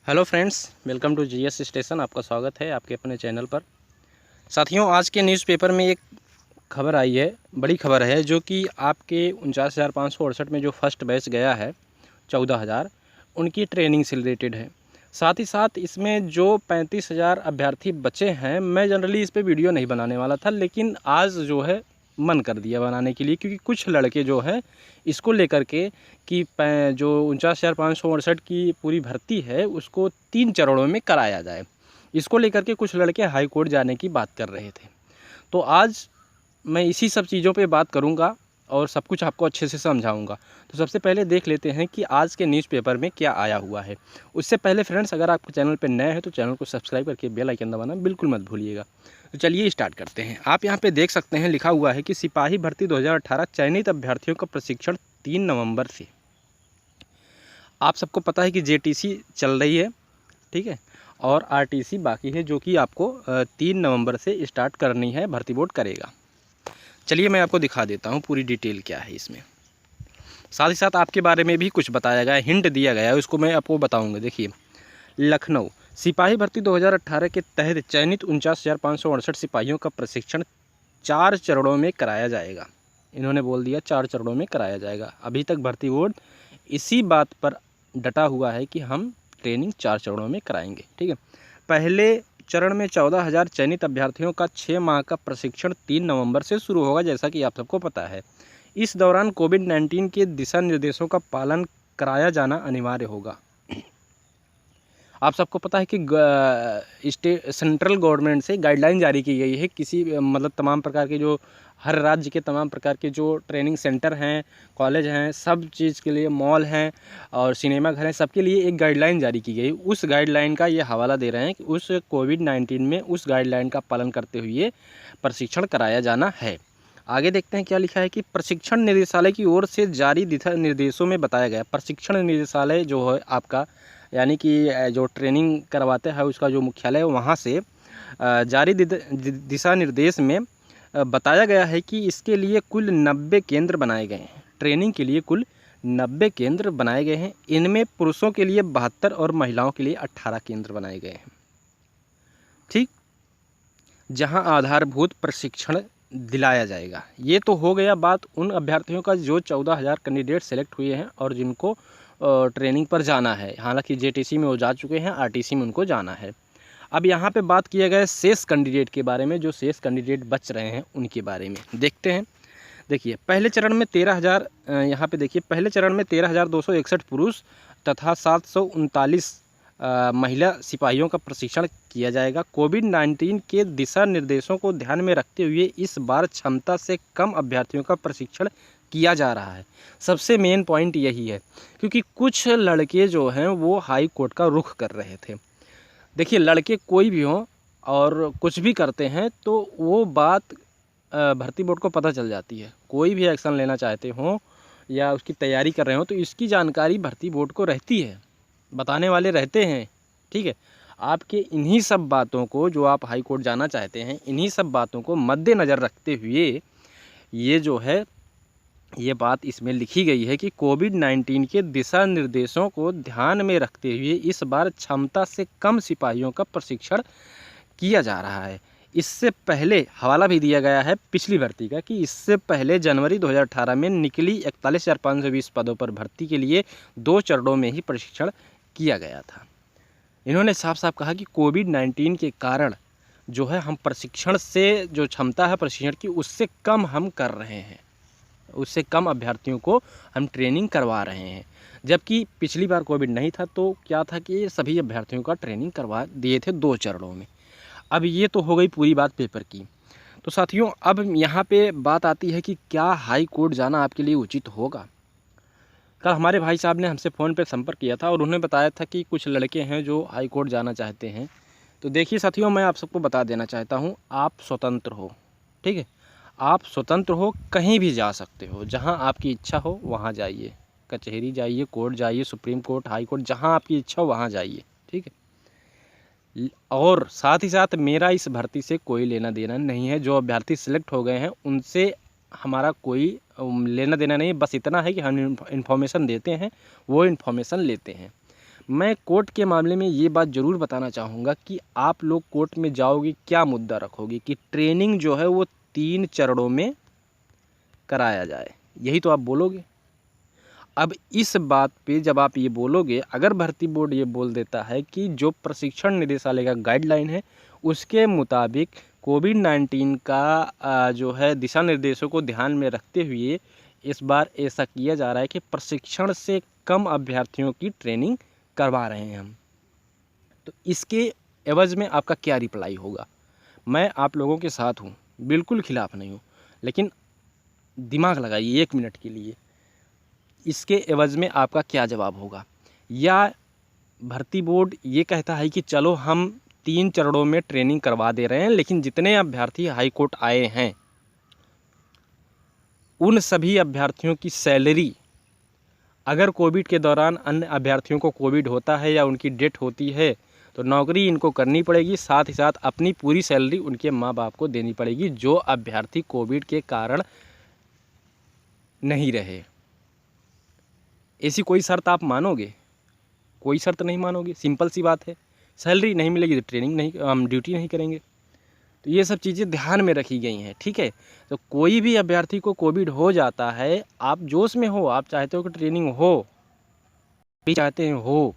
Hello friends, welcome to GS station. आपका स्वागत है आपके अपने चैनल पर। साथियों, आज के न्यूज़पेपर में एक खबर आई है, बड़ी खबर है, जो कि आपके 49,568 में जो फर्स्ट बैच गया है 14,000, उनकी ट्रेनिंग से रिलेटेड है। साथ ही साथ इसमें जो 35,000 अभ्यर्थी बचे हैं, मैं जनरली इस पर वीडियो नहीं बनाने वाला था, लेकिन आज जो है मन कर दिया बनाने के लिए, क्योंकि कुछ लड़के जो हैं इसको लेकर के कि जो 49,568 की पूरी भर्ती है उसको 3 चरणों में कराया जाए, इसको लेकर के कुछ लड़के हाई कोर्ट जाने की बात कर रहे थे। तो आज मैं इसी सब चीज़ों पे बात करूंगा और सब कुछ आपको अच्छे से समझाऊंगा। तो सबसे पहले देख लेते हैं कि आज के न्यूज़पेपर में क्या आया हुआ है। उससे पहले फ्रेंड्स, अगर आपके चैनल पर नए हैं तो चैनल को सब्सक्राइब करके बेल आइकन दबाना बिल्कुल मत भूलिएगा। तो चलिए स्टार्ट करते हैं। आप यहाँ पे देख सकते हैं, लिखा हुआ है कि सिपाही भर्ती 2018 चयनित अभ्यर्थियों का प्रशिक्षण 3 नवंबर से। आप सबको पता है कि जेटीसी चल रही है, ठीक है, और आरटीसी बाकी है, जो कि आपको 3 नवंबर से स्टार्ट करनी है, भर्ती बोर्ड करेगा। चलिए मैं आपको दिखा देता हूँ पूरी डिटेल क्या है इसमें। साथ ही साथ आपके बारे में भी कुछ बताया गया है, हिंट दिया गया है, उसको मैं आपको बताऊँगा। देखिए, लखनऊ सिपाही भर्ती 2018 के तहत चयनित 49,568 सिपाहियों का प्रशिक्षण 4 चरणों में कराया जाएगा। इन्होंने बोल दिया 4 चरणों में कराया जाएगा। अभी तक भर्ती बोर्ड इसी बात पर डटा हुआ है कि हम ट्रेनिंग 4 चरणों में कराएंगे, ठीक है। पहले चरण में 14,000 चयनित अभ्यर्थियों का 6 माह का प्रशिक्षण 3 नवंबर से शुरू होगा, जैसा कि आप सबको पता है। इस दौरान कोविड-19 के दिशा निर्देशों का पालन कराया जाना अनिवार्य होगा। आप सबको पता है कि सेंट्रल गवर्नमेंट से गाइडलाइन जारी की गई है, किसी मतलब तमाम प्रकार के जो हर राज्य के तमाम प्रकार के जो ट्रेनिंग सेंटर हैं, कॉलेज हैं, सब चीज़ के लिए मॉल हैं और सिनेमा घर हैं, सबके लिए एक गाइडलाइन जारी की गई। उस गाइडलाइन का ये हवाला दे रहे हैं कि उस कोविड-19 में उस गाइडलाइन का पालन करते हुए प्रशिक्षण कराया जाना है। आगे देखते हैं क्या लिखा है कि प्रशिक्षण निदेशालय की ओर से जारी दिशा निर्देशों में बताया गया। प्रशिक्षण निदेशालय जो है आपका, यानी कि जो ट्रेनिंग करवाते हैं उसका जो मुख्यालय है, वहाँ से जारी दिशा निर्देश में बताया गया है कि इसके लिए कुल 90 केंद्र बनाए गए हैं। ट्रेनिंग के लिए कुल 90 केंद्र बनाए गए हैं। इनमें पुरुषों के लिए 72 और महिलाओं के लिए 18 केंद्र बनाए गए हैं, ठीक, जहां आधारभूत प्रशिक्षण दिलाया जाएगा। ये तो हो गया बात उन अभ्यर्थियों का जो 14,000 कैंडिडेट सेलेक्ट हुए हैं और जिनको ट्रेनिंग पर जाना है। हालांकि जेटीसी में वो जा चुके हैं, आरटीसी में उनको जाना है। अब यहाँ पे बात किया गया है शेष कैंडिडेट के बारे में, जो शेष कैंडिडेट बच रहे हैं उनके बारे में देखते हैं। देखिए, पहले चरण में 13,000, यहाँ पे देखिए, पहले चरण में 13,261 पुरुष तथा 739 महिला सिपाहियों का प्रशिक्षण किया जाएगा। कोविड-19 के दिशा निर्देशों को ध्यान में रखते हुए इस बार क्षमता से कम अभ्यर्थियों का प्रशिक्षण किया जा रहा है। सबसे मेन पॉइंट यही है, क्योंकि कुछ लड़के जो हैं वो हाई कोर्ट का रुख कर रहे थे। देखिए, लड़के कोई भी हों और कुछ भी करते हैं तो वो बात भर्ती बोर्ड को पता चल जाती है। कोई भी एक्शन लेना चाहते हों या उसकी तैयारी कर रहे हों तो इसकी जानकारी भर्ती बोर्ड को रहती है, बताने वाले रहते हैं, ठीक है। आपके इन्हीं सब बातों को, जो आप हाई कोर्ट जाना चाहते हैं, इन्हीं सब बातों को मद्देनज़र रखते हुए ये जो है ये बात इसमें लिखी गई है कि कोविड-19 के दिशा निर्देशों को ध्यान में रखते हुए इस बार क्षमता से कम सिपाहियों का प्रशिक्षण किया जा रहा है। इससे पहले हवाला भी दिया गया है पिछली भर्ती का कि इससे पहले जनवरी 2018 में निकली 41,520 पदों पर भर्ती के लिए 2 चरणों में ही प्रशिक्षण किया गया था। इन्होंने साफ साफ कहा कि कोविड-19 के कारण जो है हम प्रशिक्षण से जो क्षमता है प्रशिक्षण की, उससे कम हम कर रहे हैं, उससे कम अभ्यर्थियों को हम ट्रेनिंग करवा रहे हैं। जबकि पिछली बार कोविड नहीं था तो क्या था कि सभी अभ्यर्थियों का ट्रेनिंग करवा दिए थे 2 चरणों में। अब ये तो हो गई पूरी बात पेपर की। तो साथियों, अब यहाँ पे बात आती है कि क्या हाई कोर्ट जाना आपके लिए उचित होगा। कल हमारे भाई साहब ने हमसे फ़ोन पे संपर्क किया था और उन्होंने बताया था कि कुछ लड़के हैं जो हाई कोर्ट जाना चाहते हैं। तो देखिए साथियों, मैं आप सबको बता देना चाहता हूँ, आप स्वतंत्र हो, ठीक है। आप स्वतंत्र हो, कहीं भी जा सकते हो, जहाँ आपकी इच्छा हो वहाँ जाइए, कचहरी जाइए, कोर्ट जाइए, सुप्रीम कोर्ट, हाई कोर्ट, जहाँ आपकी इच्छा हो वहाँ जाइए, ठीक है। और साथ ही साथ मेरा इस भर्ती से कोई लेना देना नहीं है। जो अभ्यर्थी सिलेक्ट हो गए हैं उनसे हमारा कोई लेना देना नहीं है। बस इतना है कि हम इन्फॉर्मेशन देते हैं, वो इन्फॉर्मेशन लेते हैं। मैं कोर्ट के मामले में ये बात ज़रूर बताना चाहूँगा कि आप लोग कोर्ट में जाओगे, क्या मुद्दा रखोगे कि ट्रेनिंग जो है वो 3 चरणों में कराया जाए, यही तो आप बोलोगे। अब इस बात पे जब आप ये बोलोगे, अगर भर्ती बोर्ड ये बोल देता है कि जो प्रशिक्षण निदेशालय का गाइडलाइन है उसके मुताबिक कोविड-19 का जो है दिशा निर्देशों को ध्यान में रखते हुए इस बार ऐसा किया जा रहा है कि प्रशिक्षण से कम अभ्यर्थियों की ट्रेनिंग करवा रहे हैं हम, तो इसके एवज़ में आपका क्या रिप्लाई होगा? मैं आप लोगों के साथ हूँ, बिल्कुल खिलाफ़ नहीं हूँ, लेकिन दिमाग लगाइए 1 मिनट के लिए, इसके एवज़ में आपका क्या जवाब होगा? या भर्ती बोर्ड ये कहता है कि चलो हम 3 चरणों में ट्रेनिंग करवा दे रहे हैं, लेकिन जितने अभ्यर्थी हाई कोर्ट आए हैं उन सभी अभ्यर्थियों की सैलरी, अगर कोविड के दौरान अन्य अभ्यर्थियों को कोविड होता है या उनकी डेथ होती है तो नौकरी इनको करनी पड़ेगी, साथ ही साथ अपनी पूरी सैलरी उनके माँ बाप को देनी पड़ेगी जो अभ्यर्थी कोविड के कारण नहीं रहे। ऐसी कोई शर्त आप मानोगे? कोई शर्त नहीं मानोगे, सिंपल सी बात है। सैलरी नहीं मिलेगी तो ट्रेनिंग नहीं, हम ड्यूटी नहीं करेंगे। तो ये सब चीज़ें ध्यान में रखी गई हैं, ठीक है। तो कोई भी अभ्यर्थी को कोविड हो जाता है, आप जोश में हो, आप चाहते हो कि ट्रेनिंग हो, भी चाहते हैं हो,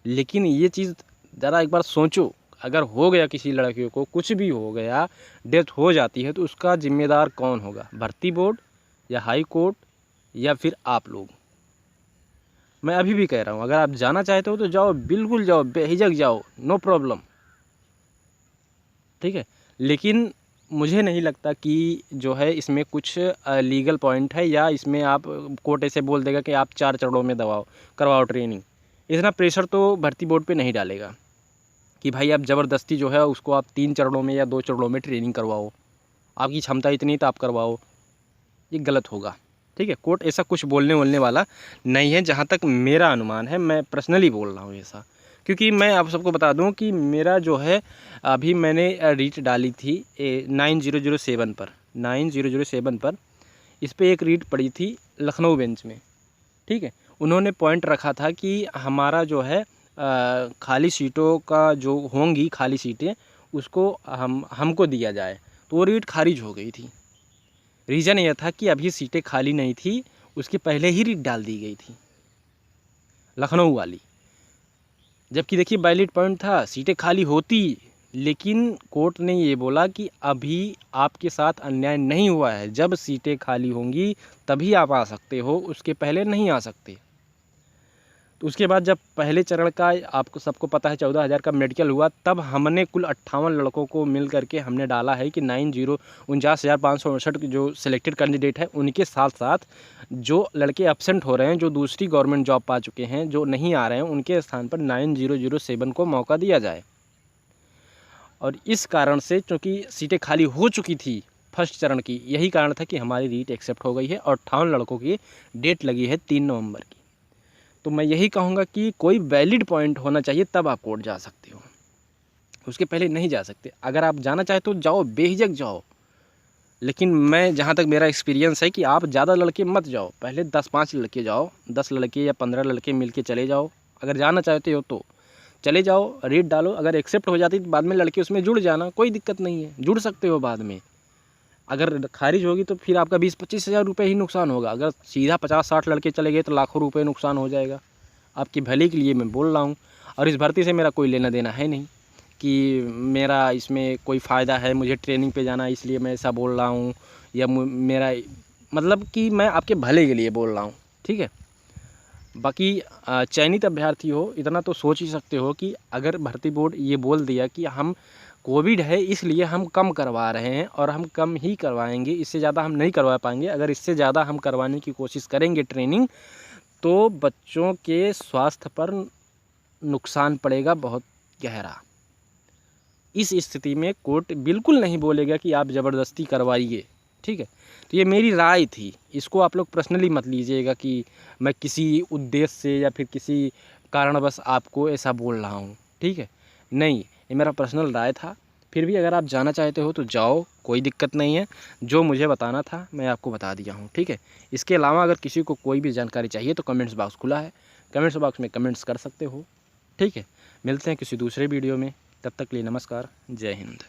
लेकिन ये चीज़ ज़रा एक बार सोचो, अगर हो गया किसी लड़के को, कुछ भी हो गया, डेथ हो जाती है तो उसका जिम्मेदार कौन होगा? भर्ती बोर्ड या हाई कोर्ट या फिर आप लोग? मैं अभी भी कह रहा हूँ, अगर आप जाना चाहते हो तो जाओ, बिल्कुल जाओ, बेहिचक जाओ, नो प्रॉब्लम, ठीक है। लेकिन मुझे नहीं लगता कि जो है इसमें कुछ लीगल पॉइंट है, या इसमें आप कोर्ट ऐसे बोल देगा कि आप 4 चरणों में करवाओ ट्रेनिंग। इतना प्रेशर तो भर्ती बोर्ड पे नहीं डालेगा कि भाई आप ज़बरदस्ती जो है उसको आप 3 चरणों में या 2 चरणों में ट्रेनिंग करवाओ, आपकी क्षमता इतनी तो आप करवाओ, ये गलत होगा, ठीक है। कोर्ट ऐसा कुछ बोलने वाला नहीं है, जहाँ तक मेरा अनुमान है, मैं पर्सनली बोल रहा हूँ ऐसा। क्योंकि मैं आप सबको बता दूं कि मेरा जो है अभी मैंने रीट डाली थी 9007 पर 9007 पर, इस पर एक रीट पड़ी थी लखनऊ बेंच में, ठीक है। उन्होंने पॉइंट रखा था कि हमारा जो है खाली सीटों का जो होंगी खाली सीटें उसको हमको दिया जाए, तो वो रीट खारिज हो गई थी। रीज़न यह था कि अभी सीटें खाली नहीं थी, उसके पहले ही रीट डाल दी गई थी लखनऊ वाली, जबकि देखिए वैलिड पॉइंट था, सीटें खाली होती, लेकिन कोर्ट ने ये बोला कि अभी आपके साथ अन्याय नहीं हुआ है, जब सीटें खाली होंगी तभी आप आ सकते हो, उसके पहले नहीं आ सकते। तो उसके बाद जब पहले चरण का आपको सबको पता है 14,000 का मेडिकल हुआ, तब हमने कुल 58 लड़कों को मिल करके हमने डाला है कि 49,568 जो सिलेक्टेड कैंडिडेट है उनके साथ साथ जो लड़के एब्सेंट हो रहे हैं, जो दूसरी गवर्नमेंट जॉब पा चुके हैं, जो नहीं आ रहे हैं, उनके स्थान पर 9007 को मौका दिया जाए। और इस कारण से चूँकि सीटें खाली हो चुकी थी फर्स्ट चरण की, यही कारण था कि हमारी रीट एक्सेप्ट हो गई है और 58 लड़कों की डेट लगी है 3 नवंबर की। तो मैं यही कहूँगा कि कोई वैलिड पॉइंट होना चाहिए तब आप कोर्ट जा सकते हो, उसके पहले नहीं जा सकते। अगर आप जाना चाहे तो जाओ, बेहिचक जाओ, लेकिन मैं जहाँ तक मेरा एक्सपीरियंस है कि आप ज़्यादा लड़के मत जाओ, पहले 10-5 लड़के जाओ, 10 लड़के या 15 लड़के मिल के चले जाओ। अगर जाना चाहते हो तो चले जाओ, रेट डालो, अगर एक्सेप्ट हो जाती तो बाद में लड़के उसमें जुड़ जाना, कोई दिक्कत नहीं है, जुड़ सकते हो बाद में। अगर खारिज होगी तो फिर आपका 20-25 हज़ार रुपये ही नुकसान होगा, अगर सीधा 50-60 लड़के चले गए तो लाखों रुपए नुकसान हो जाएगा। आपकी भले के लिए मैं बोल रहा हूँ, और इस भर्ती से मेरा कोई लेना देना है नहीं कि मेरा इसमें कोई फ़ायदा है, मुझे ट्रेनिंग पे जाना है इसलिए मैं ऐसा बोल रहा हूँ, या मेरा मतलब कि मैं आपके भले के लिए बोल रहा हूँ, ठीक है। बाकी चयनित अभ्यर्थी हो, इतना तो सोच ही सकते हो कि अगर भर्ती बोर्ड ये बोल दिया कि हम कोविड है इसलिए हम कम करवा रहे हैं और हम कम ही करवाएंगे, इससे ज़्यादा हम नहीं करवा पाएंगे, अगर इससे ज़्यादा हम करवाने की कोशिश करेंगे ट्रेनिंग तो बच्चों के स्वास्थ्य पर नुकसान पड़ेगा बहुत गहरा। इस स्थिति में कोर्ट बिल्कुल नहीं बोलेगा कि आप ज़बरदस्ती करवाइए, ठीक है। तो ये मेरी राय थी, इसको आप लोग पर्सनली मत लीजिएगा कि मैं किसी उद्देश्य से या फिर किसी कारणवश आपको ऐसा बोल रहा हूँ, ठीक है। नहीं, ये मेरा पर्सनल राय था। फिर भी अगर आप जाना चाहते हो तो जाओ, कोई दिक्कत नहीं है, जो मुझे बताना था मैं आपको बता दिया हूँ, ठीक है। इसके अलावा अगर किसी को कोई भी जानकारी चाहिए तो कमेंट्स बॉक्स खुला है, कमेंट्स बॉक्स में कमेंट्स कर सकते हो। ठीक है, मिलते हैं किसी दूसरे वीडियो में, तब तक के लिए नमस्कार, जय हिंद।